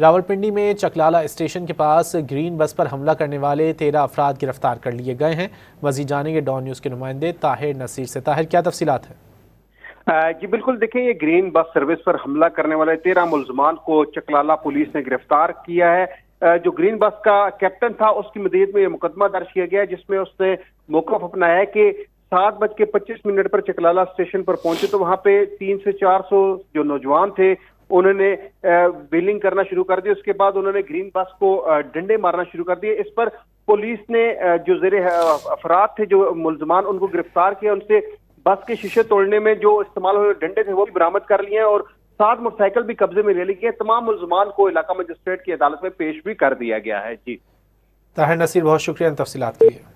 راولپنڈی میں چکلالہ اسٹیشن کے پاس گرین بس پر حملہ کرنے والے 13 افراد گرفتار کر لیے گئے ہیں۔ مزید جانیں گے ڈان نیوز کے نمائندے طاہر نصیر سے۔ طاہر، کیا تفصیلات ہیں؟ جی بالکل، دیکھیں یہ گرین بس سروس پر حملہ کرنے والے 13 ملزمان کو چکلالہ پولیس نے گرفتار کیا ہے۔ جو گرین بس کا کیپٹن تھا اس کی مدید میں یہ مقدمہ درج کیا گیا، جس میں اس نے موقف اپنایا ہے کہ 7:25 پر چکلالہ اسٹیشن پر پہنچے تو وہاں پہ 300 سے 400 جو نوجوان تھے انہوں نے ویلنگ کرنا شروع کر دی۔ اس کے بعد انہوں نے گرین بس کو ڈنڈے مارنا شروع کر دیے۔ اس پر پولیس نے جو زیر افراد تھے، جو ملزمان، ان کو گرفتار کیا۔ ان سے بس کے شیشے توڑنے میں جو استعمال ہوئے ڈنڈے تھے وہ بھی برآمد کر لیے ہیں اور 7 موٹر سائیکل بھی قبضے میں لے لی گئی ہیں۔ تمام ملزمان کو علاقہ مجسٹریٹ کی عدالت میں پیش بھی کر دیا گیا ہے۔ جی طاہر نصیر، بہت شکریہ ان تفصیلات کے لیے۔